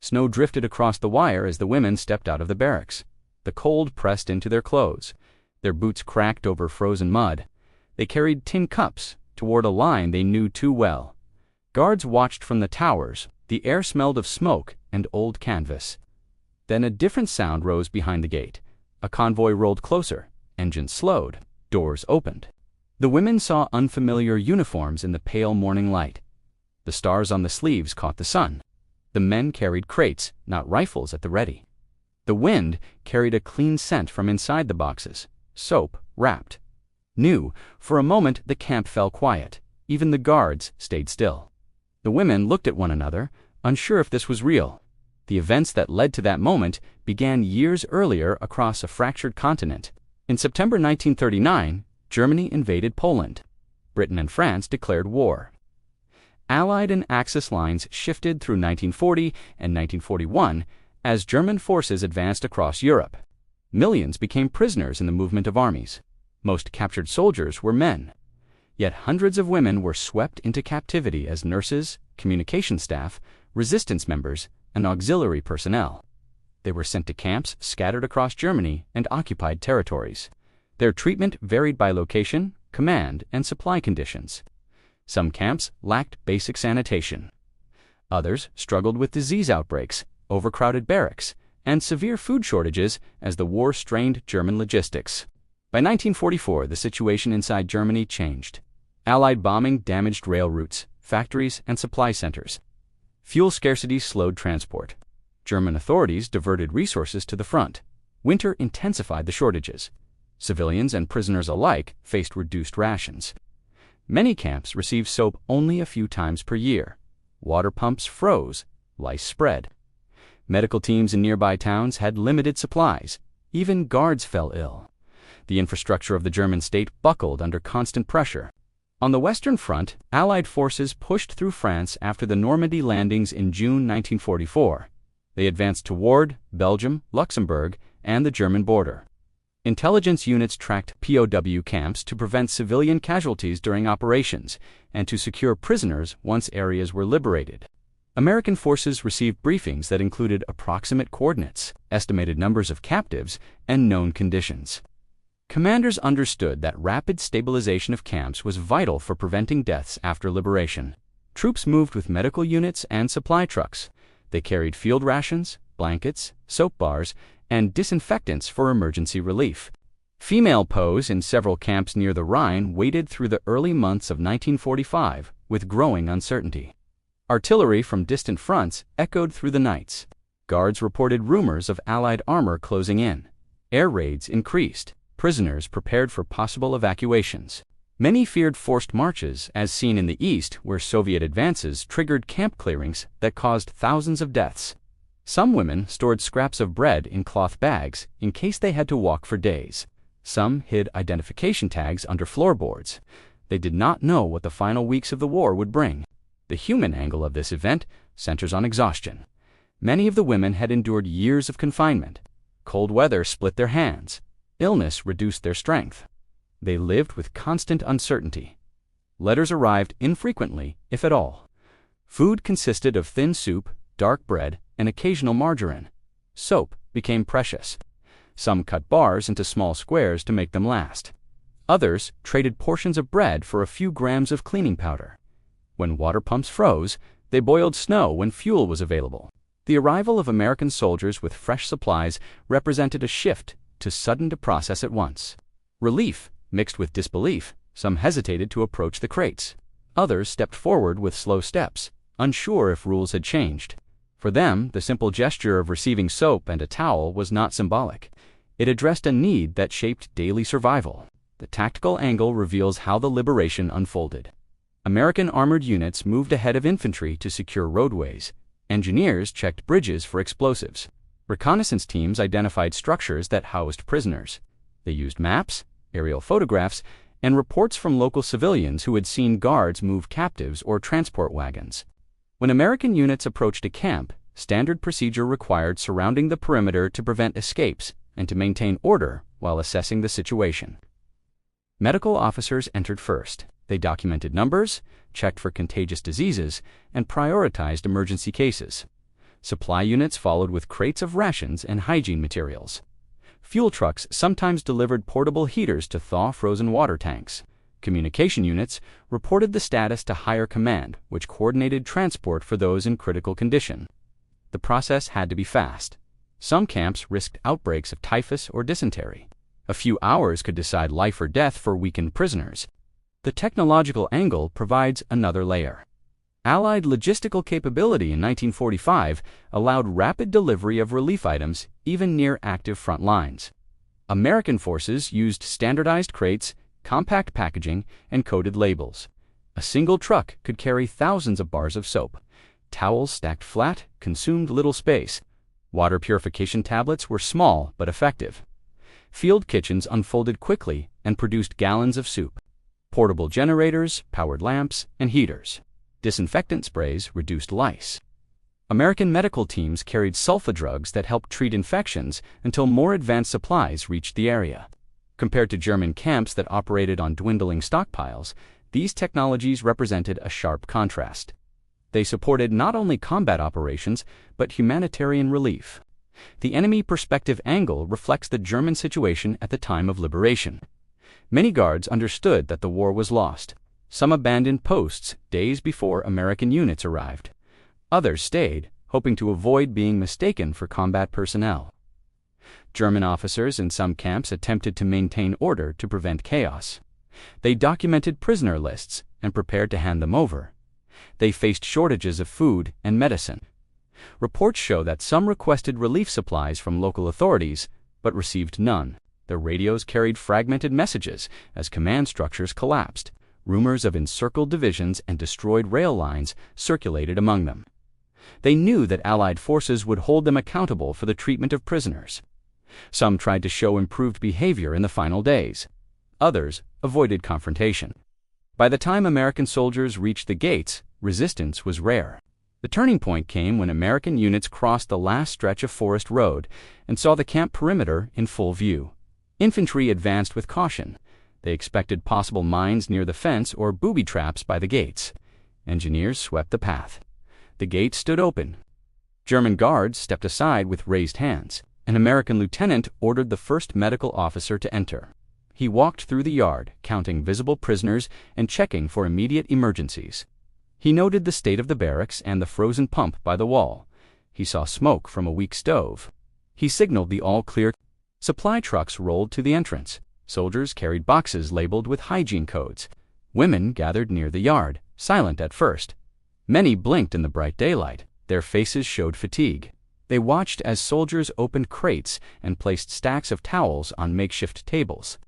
Snow drifted across the wire as the women stepped out of the barracks. The cold pressed into their clothes. Their boots cracked over frozen mud. They carried tin cups toward a line they knew too well. Guards watched from the towers. The air smelled of smoke and old canvas. Then a different sound rose behind the gate. A convoy rolled closer. Engines slowed. Doors opened. The women saw unfamiliar uniforms in the pale morning light. The stars on the sleeves caught the sun. The men carried crates, not rifles, at the ready. The wind carried a clean scent from inside the boxes. Soap wrapped. New. For a moment the camp fell quiet. Even the guards stayed still. The women looked at one another, unsure if this was real. The events that led to that moment began years earlier across a fractured continent. In September 1939, Germany invaded Poland. Britain and France declared war. Allied and Axis lines shifted through 1940 and 1941 as German forces advanced across Europe. Millions became prisoners in the movement of armies. Most captured soldiers were men. Yet hundreds of women were swept into captivity as nurses, communication staff, resistance members, and auxiliary personnel. They were sent to camps scattered across Germany and occupied territories. Their treatment varied by location, command, and supply conditions. Some camps lacked basic sanitation. Others struggled with disease outbreaks, overcrowded barracks, and severe food shortages as the war strained German logistics. By 1944, the situation inside Germany changed. Allied bombing damaged rail routes, factories, and supply centers. Fuel scarcity slowed transport. German authorities diverted resources to the front. Winter intensified the shortages. Civilians and prisoners alike faced reduced rations. Many camps received soap only a few times per year. Water pumps froze. Lice spread. Medical teams in nearby towns had limited supplies. Even guards fell ill. The infrastructure of the German state buckled under constant pressure. On the Western Front, Allied forces pushed through France after the Normandy landings in June 1944. They advanced toward Belgium, Luxembourg, and the German border. Intelligence units tracked POW camps to prevent civilian casualties during operations and to secure prisoners once areas were liberated. American forces received briefings that included approximate coordinates, estimated numbers of captives, and known conditions. Commanders understood that rapid stabilization of camps was vital for preventing deaths after liberation. Troops moved with medical units and supply trucks. They carried field rations, blankets, soap bars, and disinfectants for emergency relief. Female POWs in several camps near the Rhine waited through the early months of 1945 with growing uncertainty. Artillery from distant fronts echoed through the nights. Guards reported rumors of Allied armor closing in. Air raids increased. Prisoners prepared for possible evacuations. Many feared forced marches, as seen in the East, where Soviet advances triggered camp clearings that caused thousands of deaths. Some women stored scraps of bread in cloth bags in case they had to walk for days. Some hid identification tags under floorboards. They did not know what the final weeks of the war would bring. The human angle of this event centers on exhaustion. Many of the women had endured years of confinement. Cold weather split their hands. Illness reduced their strength. They lived with constant uncertainty. Letters arrived infrequently, if at all. Food consisted of thin soup, dark bread, and occasional margarine. Soap became precious. Some cut bars into small squares to make them last. Others traded portions of bread for a few grams of cleaning powder. When water pumps froze, they boiled snow when fuel was available. The arrival of American soldiers with fresh supplies represented a shift to sudden to process at once. Relief mixed with disbelief. Some hesitated to approach the crates. Others stepped forward with slow steps, unsure if rules had changed. For them, the simple gesture of receiving soap and a towel was not symbolic. It addressed a need that shaped daily survival. The tactical angle reveals how the liberation unfolded. American armored units moved ahead of infantry to secure roadways. Engineers checked bridges for explosives. Reconnaissance teams identified structures that housed prisoners. They used maps, aerial photographs, and reports from local civilians who had seen guards move captives or transport wagons. When American units approached a camp, standard procedure required surrounding the perimeter to prevent escapes and to maintain order while assessing the situation. Medical officers entered first. They documented numbers, checked for contagious diseases, and prioritized emergency cases. Supply units followed with crates of rations and hygiene materials. Fuel trucks sometimes delivered portable heaters to thaw frozen water tanks. Communication units reported the status to higher command, which coordinated transport for those in critical condition. The process had to be fast. Some camps risked outbreaks of typhus or dysentery. A few hours could decide life or death for weakened prisoners. The technological angle provides another layer. Allied logistical capability in 1945 allowed rapid delivery of relief items even near active front lines. American forces used standardized crates, compact packaging, and coded labels. A single truck could carry thousands of bars of soap. Towels stacked flat consumed little space. Water purification tablets were small but effective. Field kitchens unfolded quickly and produced gallons of soup. Portable generators powered lamps and heaters. Disinfectant sprays reduced lice. American medical teams carried sulfa drugs that helped treat infections until more advanced supplies reached the area. Compared to German camps that operated on dwindling stockpiles, these technologies represented a sharp contrast. They supported not only combat operations, but humanitarian relief. The enemy perspective angle reflects the German situation at the time of liberation. Many guards understood that the war was lost. Some abandoned posts days before American units arrived. Others stayed, hoping to avoid being mistaken for combat personnel. German officers in some camps attempted to maintain order to prevent chaos. They documented prisoner lists and prepared to hand them over. They faced shortages of food and medicine. Reports show that some requested relief supplies from local authorities, but received none. Their radios carried fragmented messages as command structures collapsed. Rumors of encircled divisions and destroyed rail lines circulated among them. They knew that Allied forces would hold them accountable for the treatment of prisoners. Some tried to show improved behavior in the final days. Others avoided confrontation. By the time American soldiers reached the gates, resistance was rare. The turning point came when American units crossed the last stretch of forest road and saw the camp perimeter in full view. Infantry advanced with caution. They expected possible mines near the fence or booby traps by the gates. Engineers swept the path. The gate stood open. German guards stepped aside with raised hands. An American lieutenant ordered the first medical officer to enter. He walked through the yard, counting visible prisoners and checking for immediate emergencies. He noted the state of the barracks and the frozen pump by the wall. He saw smoke from a weak stove. He signaled the all-clear. Supply trucks rolled to the entrance. Soldiers carried boxes labeled with hygiene codes. Women gathered near the yard, silent at first. Many blinked in the bright daylight. Their faces showed fatigue. They watched as soldiers opened crates and placed stacks of towels on makeshift tables.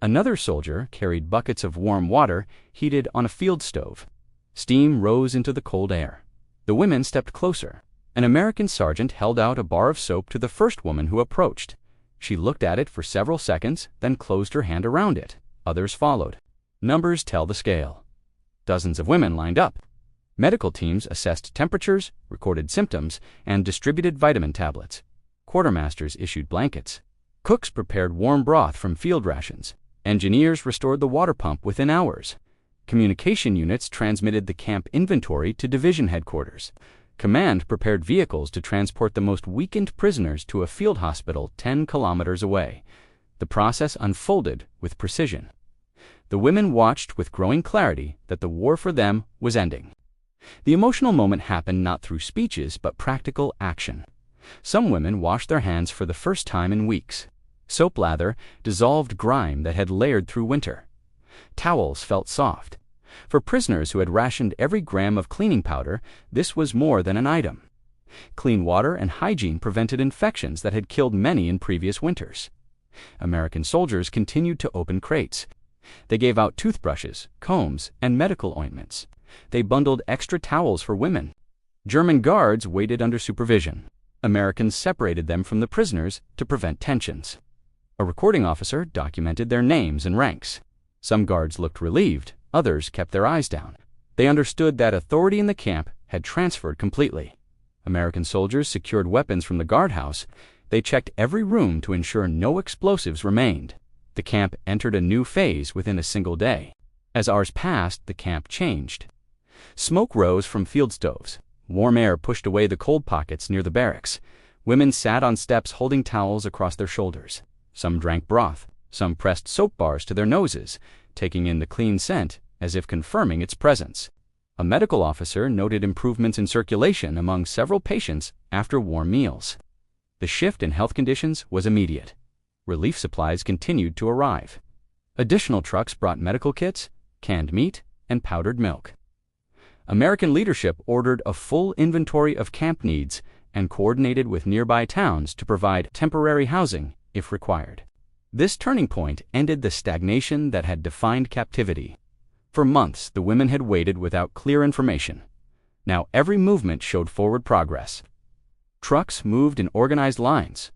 Another soldier carried buckets of warm water heated on a field stove. Steam rose into the cold air. The women stepped closer. An American sergeant held out a bar of soap to the first woman who approached. She looked at it for several seconds, then closed her hand around it. Others followed. Numbers tell the scale. Dozens of women lined up. Medical teams assessed temperatures, recorded symptoms, and distributed vitamin tablets. Quartermasters issued blankets. Cooks prepared warm broth from field rations. Engineers restored the water pump within hours. Communication units transmitted the camp inventory to division headquarters. Command prepared vehicles to transport the most weakened prisoners to a field hospital 10 kilometers away. The process unfolded with precision. The women watched with growing clarity that the war for them was ending. The emotional moment happened not through speeches but practical action. Some women washed their hands for the first time in weeks. Soap lather dissolved grime that had layered through winter. Towels felt soft. For prisoners who had rationed every gram of cleaning powder, this was more than an item. Clean water and hygiene prevented infections that had killed many in previous winters. American soldiers continued to open crates. They gave out toothbrushes, combs, and medical ointments. They bundled extra towels for women. German guards waited under supervision. Americans separated them from the prisoners to prevent tensions. A recording officer documented their names and ranks. Some guards looked relieved, others kept their eyes down. They understood that authority in the camp had transferred completely. American soldiers secured weapons from the guardhouse. They checked every room to ensure no explosives remained. The camp entered a new phase within a single day. As hours passed, the camp changed. Smoke rose from field stoves. Warm air pushed away the cold pockets near the barracks. Women sat on steps holding towels across their shoulders. Some drank broth. Some pressed soap bars to their noses, taking in the clean scent as if confirming its presence. A medical officer noted improvements in circulation among several patients after warm meals. The shift in health conditions was immediate. Relief supplies continued to arrive. Additional trucks brought medical kits, canned meat, and powdered milk. American leadership ordered a full inventory of camp needs and coordinated with nearby towns to provide temporary housing if required. This turning point ended the stagnation that had defined captivity. For months, the women had waited without clear information. Now every movement showed forward progress. Trucks moved in organized lines.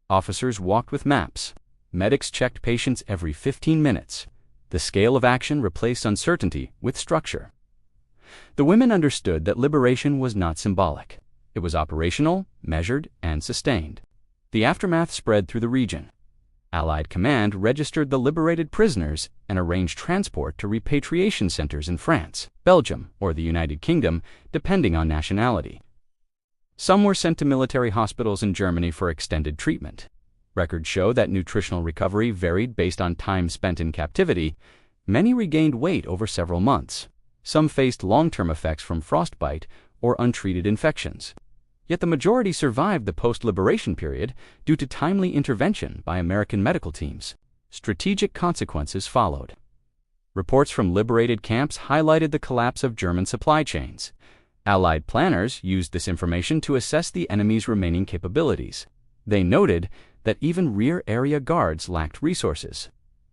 Officers walked with maps. Medics checked patients every 15 minutes. The scale of action replaced uncertainty with structure. The women understood that liberation was not symbolic. It was operational, measured, and sustained. The aftermath spread through the region. Allied command registered the liberated prisoners and arranged transport to repatriation centers in France, Belgium, or the United Kingdom, depending on nationality. Some were sent to military hospitals in Germany for extended treatment. Records show that nutritional recovery varied based on time spent in captivity. Many regained weight over several months. Some faced long-term effects from frostbite or untreated infections. Yet the majority survived the post-liberation period due to timely intervention by American medical teams. Strategic consequences followed. Reports from liberated camps highlighted the collapse of German supply chains. Allied planners used this information to assess the enemy's remaining capabilities. They noted that even rear area guards lacked resources.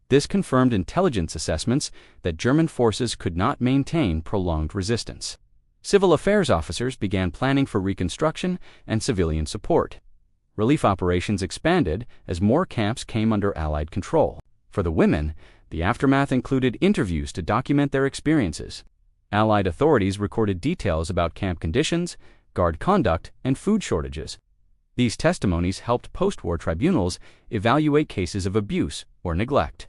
This confirmed intelligence assessments that German forces could not maintain prolonged resistance. Civil affairs officers began planning for reconstruction and civilian support. Relief operations expanded as more camps came under Allied control. For the women, the aftermath included interviews to document their experiences. Allied authorities recorded details about camp conditions, guard conduct, and food shortages. These testimonies helped post-war tribunals evaluate cases of abuse or neglect.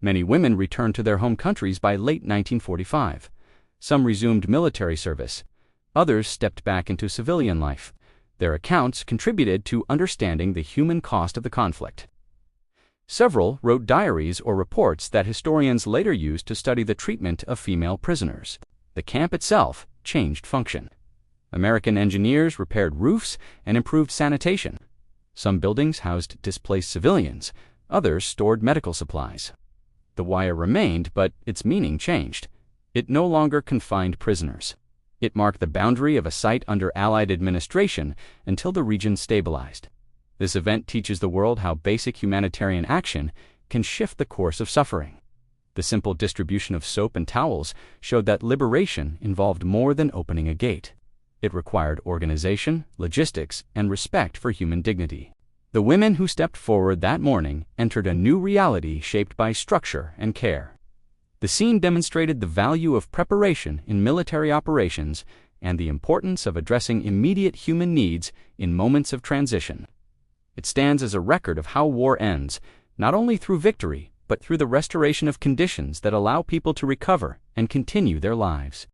Many women returned to their home countries by late 1945. Some resumed military service. Others stepped back into civilian life. Their accounts contributed to understanding the human cost of the conflict. Several wrote diaries or reports that historians later used to study the treatment of female prisoners. The camp itself changed function. American engineers repaired roofs and improved sanitation. Some buildings housed displaced civilians. Others stored medical supplies. The wire remained, but its meaning changed. It no longer confined prisoners. It marked the boundary of a site under Allied administration until the region stabilized. This event teaches the world how basic humanitarian action can shift the course of suffering. The simple distribution of soap and towels showed that liberation involved more than opening a gate. It required organization, logistics, and respect for human dignity. The women who stepped forward that morning entered a new reality shaped by structure and care. The scene demonstrated the value of preparation in military operations and the importance of addressing immediate human needs in moments of transition. It stands as a record of how war ends, not only through victory, but through the restoration of conditions that allow people to recover and continue their lives.